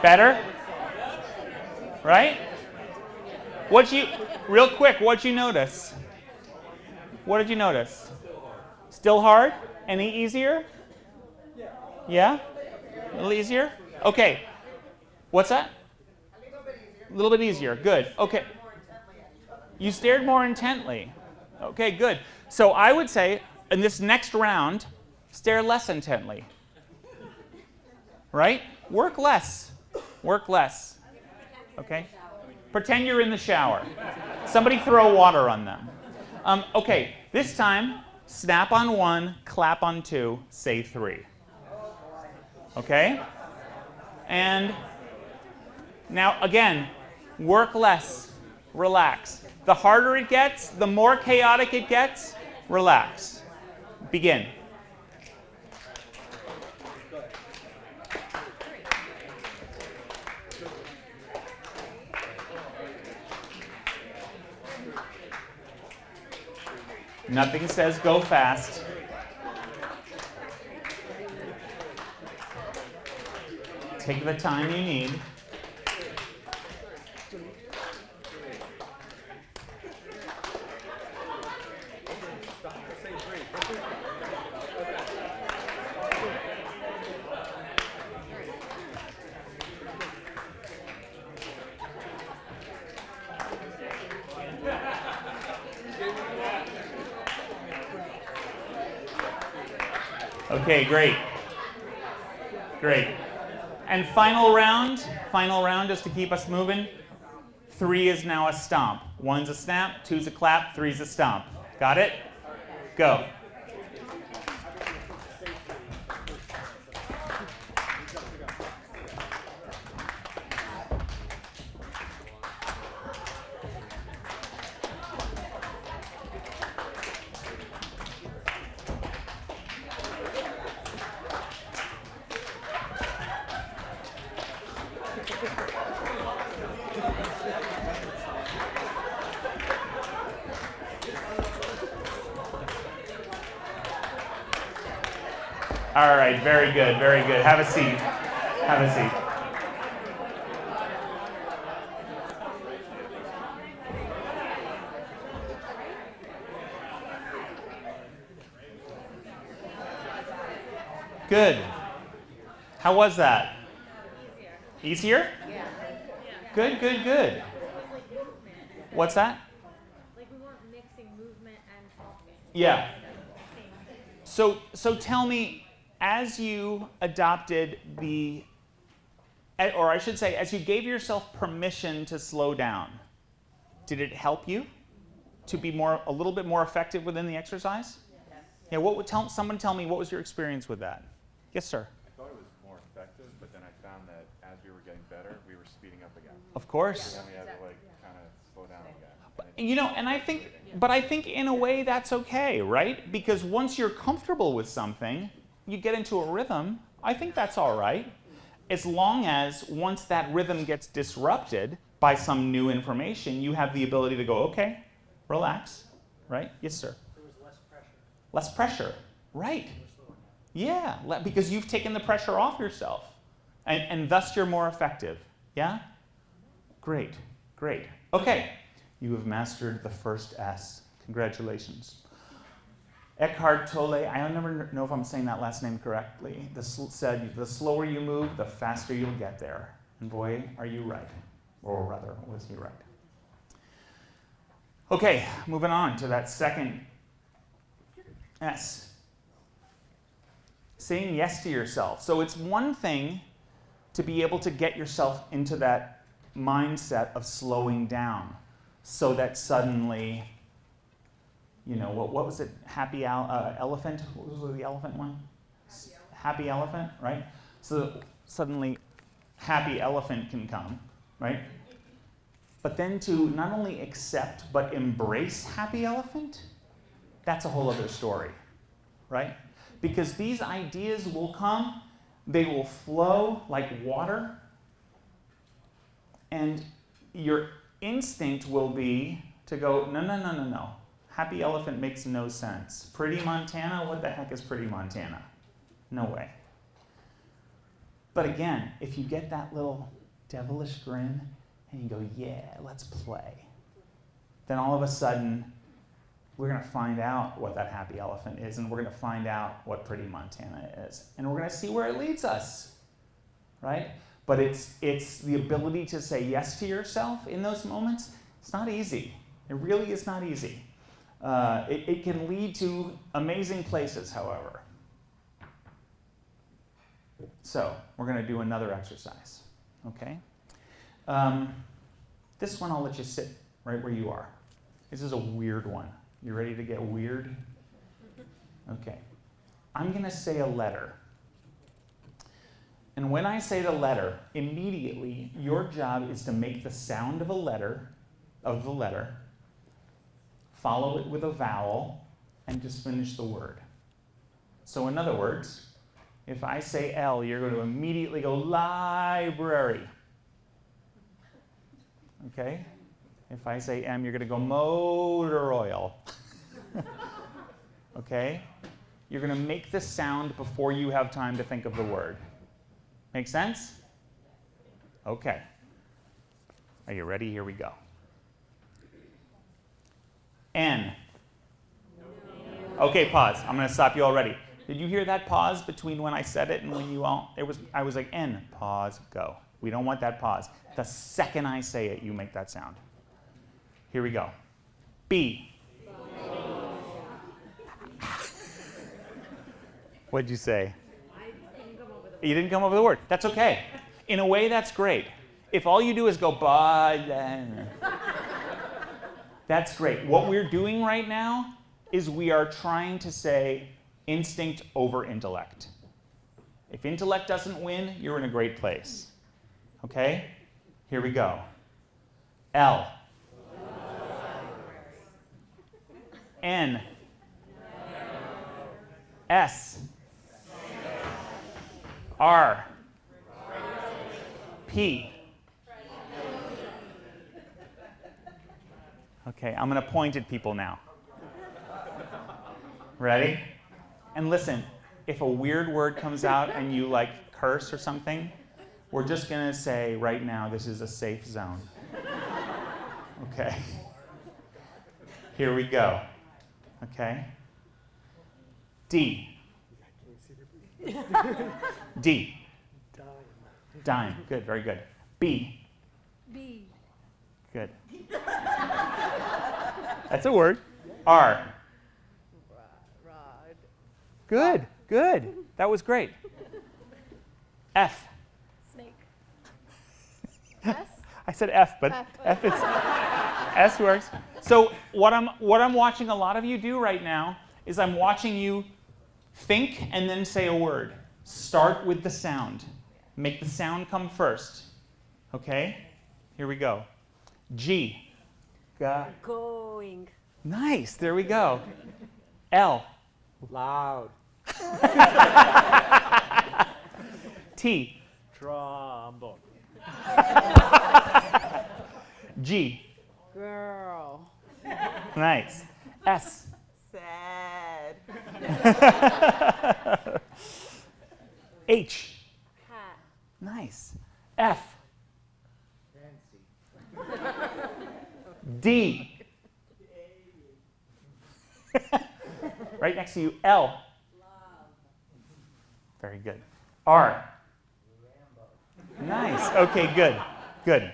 Better? Right? Real quick, what'd you notice? What did you notice? Still hard? Any easier? Yeah? A little easier? Okay. What's that? A little bit easier. Good. Okay. You stared more intently. Okay, good. So I would say in this next round, stare less intently. Right? Work less. Work less. Okay? Pretend you're in the shower. Somebody throw water on them. Okay, this time, snap on 1, clap on 2, say 3. Okay? And now, again, work less. Relax. The harder it gets, the more chaotic it gets, relax. Begin. Nothing says go fast. Take the time you need. Okay, great. Great. And final round just to keep us moving. 3 is now a stomp. 1's a snap, 2's a clap, 3's a stomp. Got it? Go. All right, very good, very good. Have a seat. Have a seat. Good. How was that? Easier? Yeah. Good, good, good. What's that? Like we weren't mixing movement and talking. Yeah. So tell me, as you adopted or I should say, as you gave yourself permission to slow down, did it help you to be a little bit more effective within the exercise? Yes. Yeah. Someone tell me, what was your experience with that? Yes, sir. I thought it was more effective, but then I found that as we were getting better, we were speeding up again. Of course. Then we had to kind of slow down again. And I think in a way that's okay, right? Because once you're comfortable with something, you get into a rhythm. I think that's all right. As long as once that rhythm gets disrupted by some new information, you have the ability to go, okay, relax, right? Yes, sir. There was less pressure. Less pressure, right? Yeah, because you've taken the pressure off yourself, and thus you're more effective. Yeah? Great, great. Okay, you have mastered the first S. Congratulations. Eckhart Tolle, I never know if I'm saying that last name correctly, said, the slower you move, the faster you'll get there. And boy, are you right. Or rather, was he right? Okay, moving on to that second S. Saying yes to yourself. So it's one thing to be able to get yourself into that mindset of slowing down so that suddenly, what was it? Happy elephant? What was the elephant one? Happy elephant, right? So suddenly happy elephant can come, right? But then to not only accept but embrace happy elephant, that's a whole other story, right? Because these ideas will come, they will flow like water, and your instinct will be to go, no. Happy elephant makes no sense. Pretty Montana? What the heck is Pretty Montana? No way. But again, if you get that little devilish grin and you go, yeah, let's play, then all of a sudden, we're going to find out what that happy elephant is, and we're going to find out what Pretty Montana is. And we're going to see where it leads us, right? But it's the ability to say yes to yourself in those moments. It's not easy. It really is not easy. It can lead to amazing places, however. So we're going to do another exercise, okay? This one I'll let you sit right where you are. This is a weird one. You ready to get weird? Okay. I'm going to say a letter. And when I say the letter, immediately your job is to make the sound of the letter, follow it with a vowel, and just finish the word. So in other words, if I say L, you're going to immediately go library. Okay? If I say M, you're going to go motor oil. Okay? You're going to make the sound before you have time to think of the word. Make sense? Okay. Are you ready? Here we go. N. Okay, pause. I'm going to stop you already. Did you hear that pause between when I said it and when you all? I was like, N, pause, go. We don't want that pause. The second I say it, you make that sound. Here we go. B. What'd you say? You didn't come up with a word. That's okay. In a way, that's great. If all you do is go, that's great. What we're doing right now is we are trying to say instinct over intellect. If intellect doesn't win, you're in a great place. Okay? Here we go. L. N. S. R. P. Okay, I'm going to point at people now. Ready? And listen, if a weird word comes out and you like curse or something, we're just going to say right now, this is a safe zone. Okay? Here we go. Okay? D. D. Dime. Good, very good. B. B. Good. That's a word. R. Rod. Good, good. That was great. F. Snake. S? I said F, but F is S works. So what I'm watching a lot of you do right now is I'm watching you think and then say a word. Start with the sound. Make the sound come first. Okay? Here we go. G. Going. Nice. There we go. L. Loud. T. Trombone. G. Girl. Nice. S. Sad. H. Hat. Nice. F. D. Right next to you, L. Very good. R. Nice. Okay, good. Good.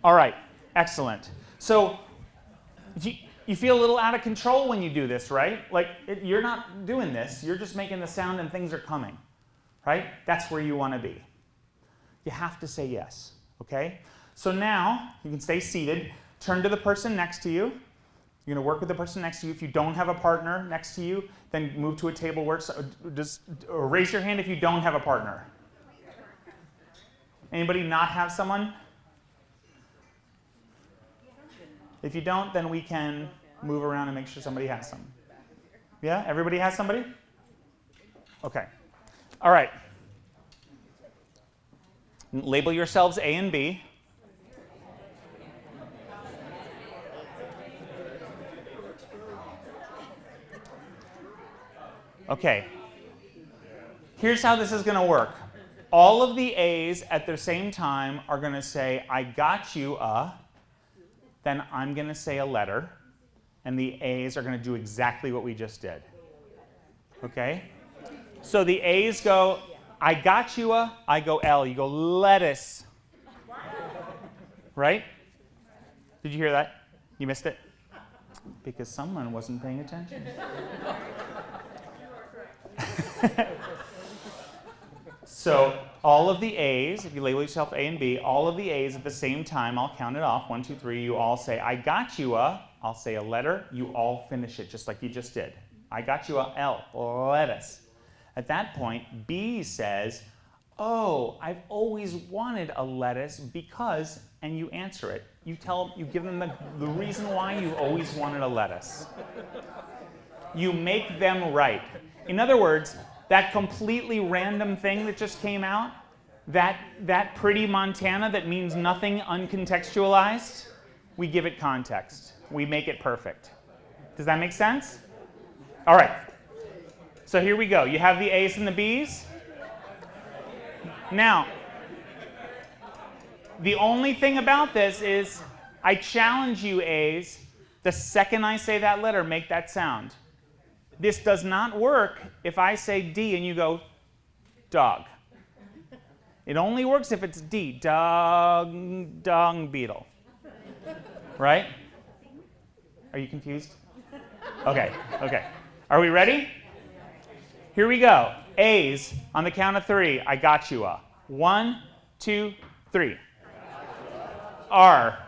All right. Excellent. So you feel a little out of control when you do this, right? Like you're not doing this. You're just making the sound and things are coming, right? That's where you want to be. You have to say yes, okay? So now you can stay seated. Turn to the person next to you. You're going to work with the person next to you. If you don't have a partner next to you, then move to a table where just raise your hand if you don't have a partner. Anybody not have someone? If you don't, then we can move around and make sure somebody has some. Yeah? Everybody has somebody? Okay. All right. Label yourselves A and B. Okay. Here's how this is going to work. All of the A's at the same time are going to say, I got you a. Then I'm going to say a letter. And the A's are going to do exactly what we just did. Okay? So the A's go, I got you a. I go L. You go lettuce. Right? Did you hear that? You missed it? Because someone wasn't paying attention. So all of the A's, if you label yourself A and B, all of the A's at the same time, I'll count it off. 1, 2, 3. You all say, I got you a. I'll say a letter. You all finish it just like you just did. I got you a L, lettuce. At that point, B says, oh, I've always wanted a lettuce because, and you answer it. You give them the reason why you always wanted a lettuce. You make them right. In other words, that completely random thing that just came out, that pretty Montana that means nothing uncontextualized, we give it context. We make it perfect. Does that make sense? All right. So here we go. You have the A's and the B's. Now, The only thing about this is I challenge you, A's, the second I say that letter, make that sound. This does not work if I say D and you go, dog. It only works if it's D, dung beetle. Right? Are you confused? Okay. Are we ready? Here we go. A's, on the count of 3, I got you a. 1, 2, 3. R.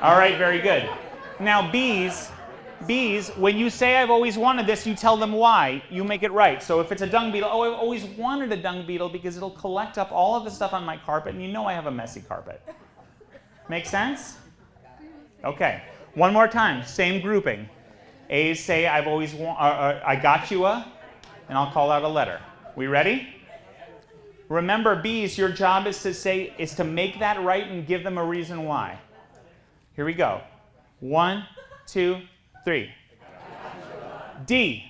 All right, very good. Now B's, when you say I've always wanted this, you tell them why. You make it right. So if it's a dung beetle, oh, I've always wanted a dung beetle because it'll collect up all of the stuff on my carpet, and you know I have a messy carpet. Make sense? Okay. One more time, same grouping. A's say I've always I got you a, and I'll call out a letter. We ready? Remember, B's, your job is to make that right and give them a reason why. Here we go. 1, 2, 3. D.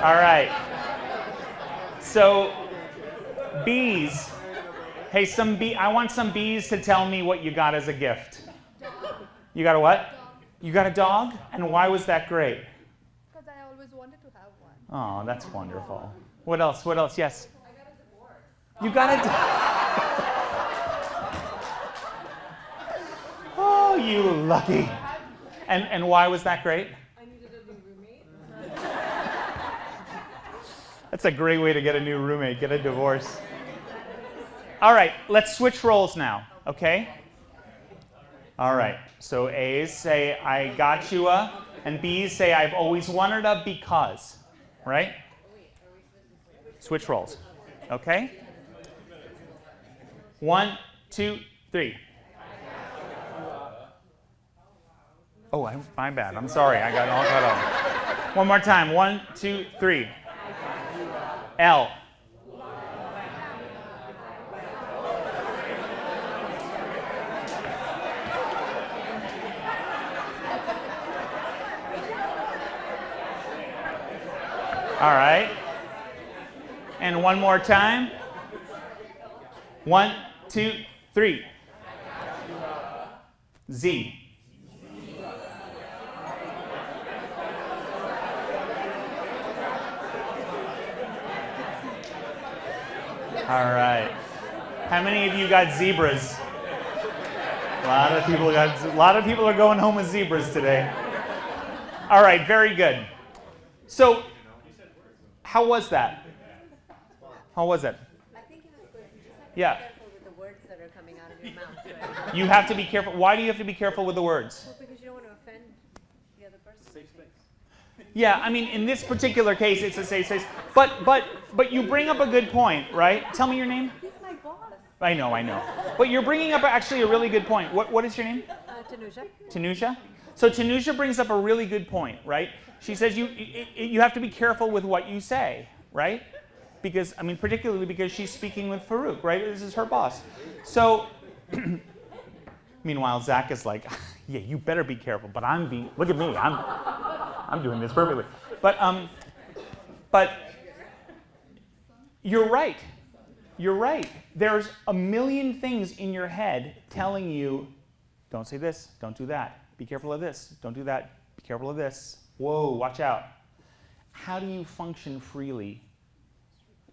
All right. So, B's. Hey, I want some B's to tell me what you got as a gift. You got a what? You got a dog? And why was that great? Because I always wanted to have one. Oh, that's wonderful. What else? Yes? I got a divorce. You got a divorce. Oh, you lucky. And why was that great? I needed a new roommate. That's a great way to get a new roommate, get a divorce. All right, let's switch roles now, okay? All right, so A's say, I got you a, and B's say, I've always wanted a because, right? Switch roles, okay? 1, 2, 3. Oh, my bad. I'm sorry. I got all cut off. One more time. 1, 2, 3. L. All right. And one more time. 1, 2, 3. Z. All right. How many of you got zebras? A lot of people are going home with zebras today. All right, very good. So, how was that? How was it? I think it was good. You just have to Yeah. be careful with the words that are coming out of your mouth, right? You have to be careful. Why do you have to be careful with the words? Well, because you don't want to offend the other person. Safe space. Yeah, I mean, in this particular case, it's a safe space. But you bring up a good point, right? Tell me your name. He's my boss. I know. But you're bringing up actually a really good point. What is your name? Tanusha. Tanusha? So Tanusha brings up a really good point, right? She says you have to be careful with what you say, right? Because, I mean, particularly because she's speaking with Farouk, right? This is her boss. So, meanwhile, Zach is like, yeah, you better be careful, but look at me, I'm doing this perfectly. But you're right. You're right. There's a million things in your head telling you, don't say this, don't do that, be careful of this, don't do that, be careful of this, whoa, watch out. How do you function freely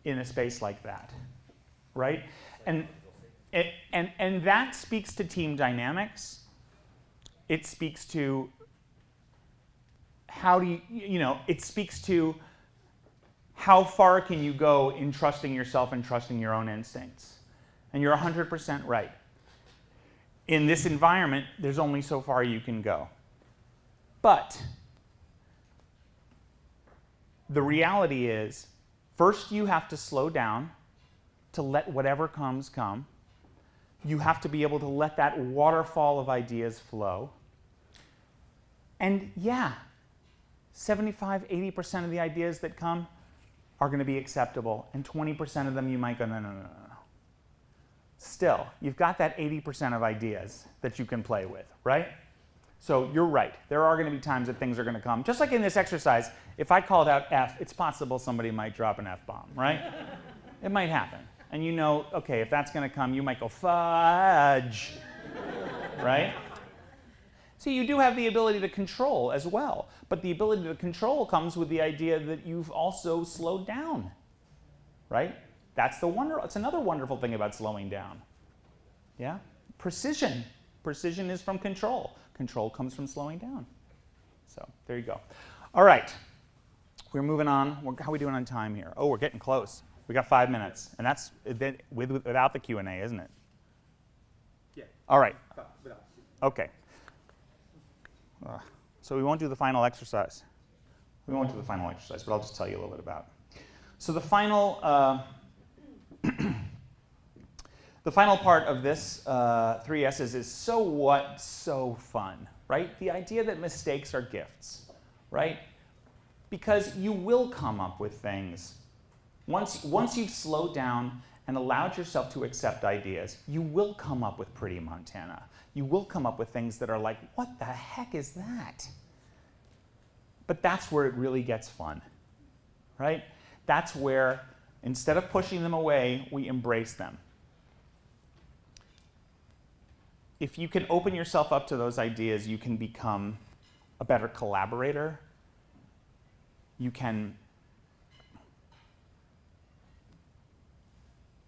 in a space like that, right? And that speaks to team dynamics. It speaks to it speaks to how far can you go in trusting yourself and trusting your own instincts. And you're 100% right. In this environment, there's only so far you can go. But the reality is, first you have to slow down to let whatever comes come. You have to be able to let that waterfall of ideas flow. And yeah, 75, 80% of the ideas that come are going to be acceptable, and 20% of them you might go, no, no, no, no, no. Still, you've got that 80% of ideas that you can play with, right? So you're right. There are going to be times that things are going to come. Just like in this exercise, if I called out F, it's possible somebody might drop an F-bomb, right? It might happen. And you know, okay, if that's going to come, you might go, fudge, right? So you do have the ability to control as well. But the ability to control comes with the idea that you've also slowed down, right? That's another wonderful thing about slowing down. Yeah? Precision. Precision is from control. Control comes from slowing down. So there you go. All right. We're moving on. How are we doing on time here? Oh, we're getting close. We got 5 minutes. And that's without the Q&A, isn't it? Yeah. All right. Without. Okay. So we won't do the final exercise. We won't do the final exercise, but I'll just tell you a little bit about it. So the final the final part of this 3 S's is so what, so fun, right? The idea that mistakes are gifts, right? Because you will come up with things. Once you've slowed down and allowed yourself to accept ideas, you will come up with Pretty Montana. You will come up with things that are like, what the heck is that? But that's where it really gets fun, right? That's where, instead of pushing them away, we embrace them. If you can open yourself up to those ideas, you can become a better collaborator. You can...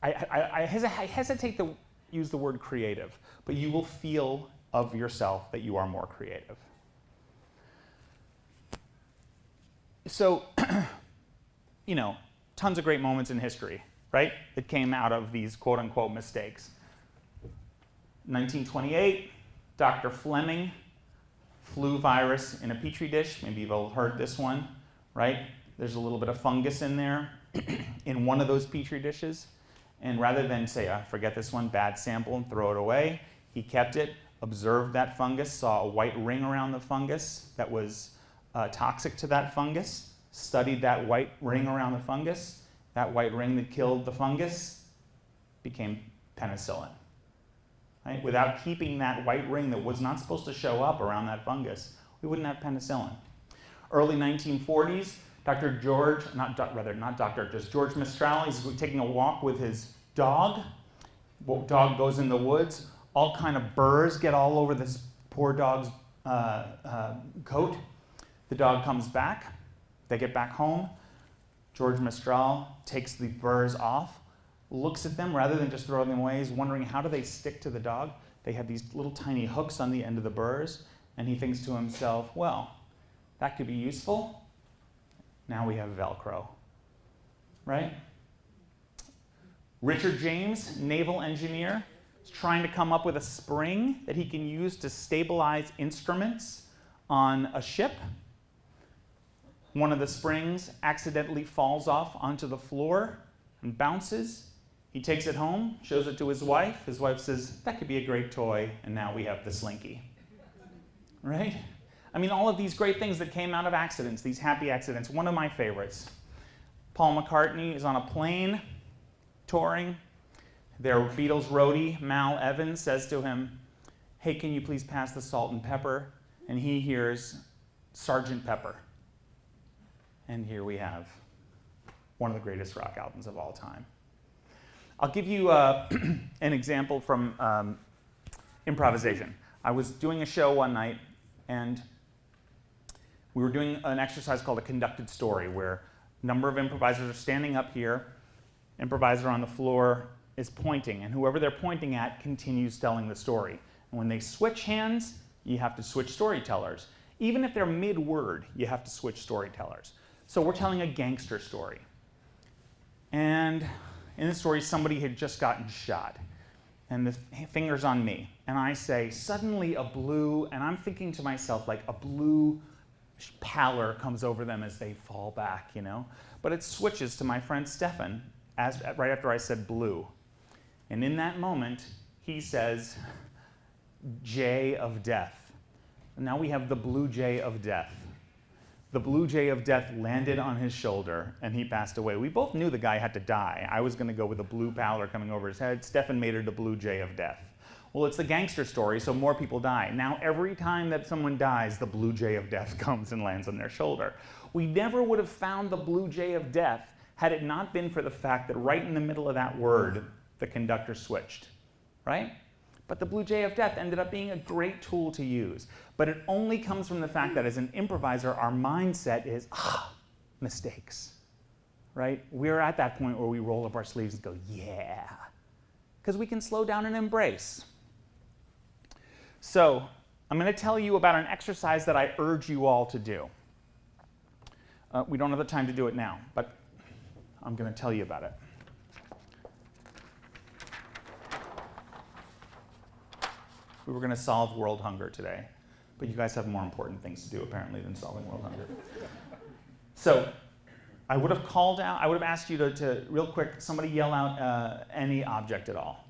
I hesitate to use the word creative, but you will feel of yourself that you are more creative. So, you know, tons of great moments in history, right? That came out of these quote-unquote mistakes. 1928, Dr. Fleming, flu virus in a petri dish. Maybe you've all heard this one, right? There's a little bit of fungus in there in one of those petri dishes. And rather than say, forget this one, bad sample, and throw it away, he kept it, observed that fungus, saw a white ring around the fungus that was toxic to that fungus, studied that white ring around the fungus. That white ring that killed the fungus became penicillin. Right? Without keeping that white ring that was not supposed to show up around that fungus, we wouldn't have penicillin. Early 1940s, George Mistral, he's taking a walk with his dog. Dog goes in the woods. All kind of burrs get all over this poor dog's coat. The dog comes back. They get back home. George Mistral takes the burrs off, looks at them rather than just throwing them away. He's wondering, how do they stick to the dog? They have these little tiny hooks on the end of the burrs, and he thinks to himself, well, that could be useful. Now we have Velcro, right? Richard James, naval engineer, is trying to come up with a spring that he can use to stabilize instruments on a ship. One of the springs accidentally falls off onto the floor and bounces. He takes it home, shows it to his wife. His wife says, that could be a great toy, and now we have the Slinky, right? I mean, all of these great things that came out of accidents, these happy accidents. One of my favorites, Paul McCartney is on a plane touring. Their Beatles roadie, Mal Evans, says to him, hey, can you please pass the salt and pepper? And he hears Sgt. Pepper. And here we have one of the greatest rock albums of all time. I'll give you an example from improvisation. I was doing a show one night, and we were doing an exercise called a conducted story, where a number of improvisers are standing up here, improviser on the floor is pointing, and whoever they're pointing at continues telling the story. And when they switch hands, you have to switch storytellers. Even if they're mid-word, you have to switch storytellers. So we're telling a gangster story. And in the story, somebody had just gotten shot, and the finger's on me. And I say, suddenly a blue, and I'm thinking to myself, like a blue pallor comes over them as they fall back, you know? But it switches to my friend Stefan right after I said blue. And in that moment, he says, J of death. And now we have the blue jay of death. the blue jay of death landed on his shoulder, and he passed away. We both knew the guy had to die. I was going to go with a blue powder coming over his head. Stefan made it a blue jay of death. Well, it's the gangster story, so more people die. Now, every time that someone dies, the blue jay of death comes and lands on their shoulder. We never would have found the blue jay of death had it not been for the fact that right in the middle of that word, the conductor switched, right? But the blue jay of death ended up being a great tool to use. But it only comes from the fact that as an improviser, our mindset is, mistakes, right? We're at that point where we roll up our sleeves and go, yeah, because we can slow down and embrace. So I'm going to tell you about an exercise that I urge you all to do. We don't have the time to do it now, but I'm going to tell you about it. We were going to solve world hunger today, but you guys have more important things to do apparently than solving world hunger. So I would have asked you to real quick, somebody yell out any object at all.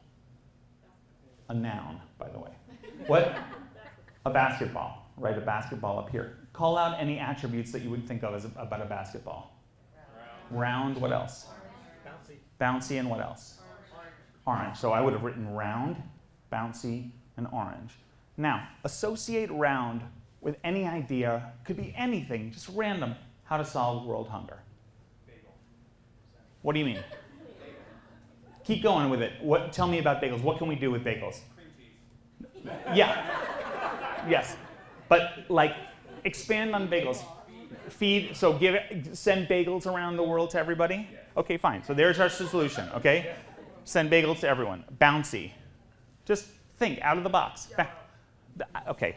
A noun, by the way. What? A basketball, right? A basketball up here. Call out any attributes that you would think of about a basketball. Round, what else? Bouncy. Bouncy, and what else? Orange. So I would have written round, bouncy, and orange. Now, associate round with any idea, could be anything, just random, how to solve world hunger. Bagel. What do you mean? Keep going with it. Tell me about bagels. What can we do with bagels? Cream cheese. Yeah. Yes. But like, expand on bagels. Feed, so send bagels around the world to everybody? Okay, fine. So there's our solution, okay? Send bagels to everyone. Bouncy. Just think out of the box. Okay.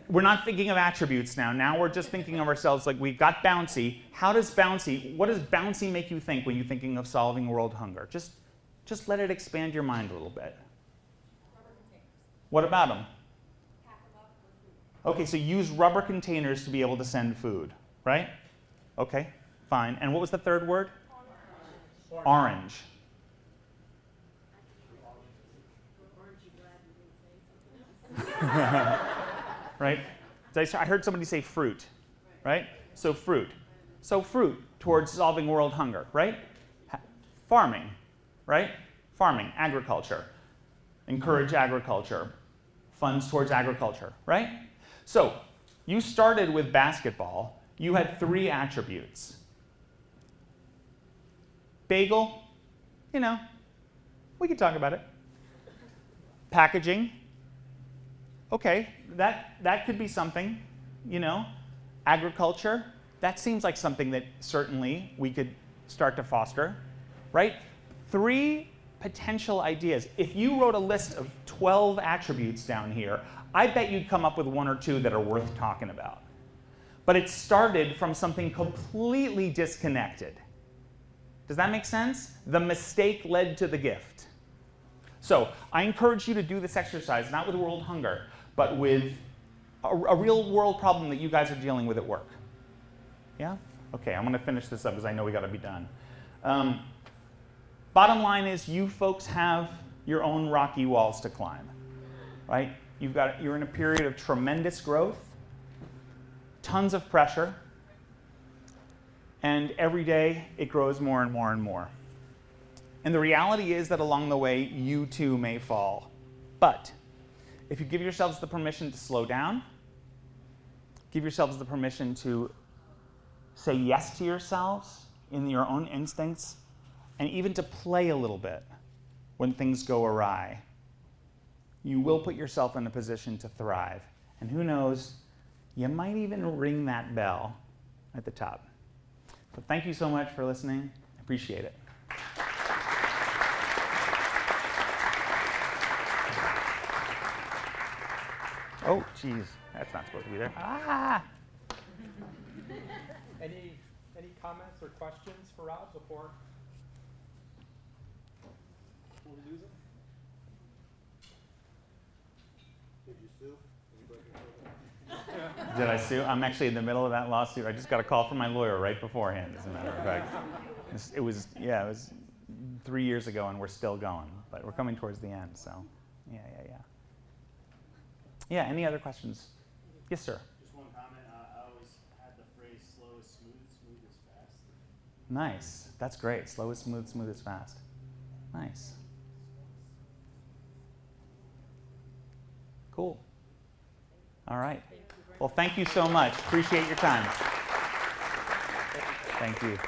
We're not thinking of attributes now. Now we're just thinking of ourselves like we've got bouncy. What does bouncy make you think when you're thinking of solving world hunger? Just let it expand your mind a little bit. What about them? Okay, so use rubber containers to be able to send food, right? Okay, fine. And what was the third word? Orange. Right? I heard somebody say fruit, right? So fruit. So fruit towards solving world hunger, right? Farming, right? Farming, agriculture. Encourage agriculture. Funds towards agriculture, right? So you started with basketball. You had 3 attributes. Bagel, we could talk about it. Packaging, okay, that could be something, Agriculture, that seems like something that certainly we could start to foster, right? 3 potential ideas. If you wrote a list of 12 attributes down here, I bet you'd come up with 1 or 2 that are worth talking about. But it started from something completely disconnected. Does that make sense? The mistake led to the gift. So I encourage you to do this exercise, not with world hunger, but with a real world problem that you guys are dealing with at work. Yeah? Okay, I'm going to finish this up because I know we got to be done. Bottom line is you folks have your own rocky walls to climb, right? You're in a period of tremendous growth, tons of pressure, and every day it grows more and more and more. And the reality is that along the way, you too may fall. But if you give yourselves the permission to slow down, give yourselves the permission to say yes to yourselves in your own instincts, and even to play a little bit when things go awry, you will put yourself in a position to thrive. And who knows, you might even ring that bell at the top. So thank you so much for listening. I appreciate it. Oh, geez, that's not supposed to be there. Ah! Any comments or questions for Rob before we lose him? Did you sue? Anybody? Did I sue? I'm actually in the middle of that lawsuit. I just got a call from my lawyer right beforehand, as a matter of fact. It was 3 years ago, and we're still going. But we're coming towards the end, so yeah. Yeah, any other questions? Yes, sir. Just one comment. smooth is fast. Nice. That's great. Slow is smooth, smooth is fast. Nice. Cool. All right. Well, thank you so much. Appreciate your time. Thank you.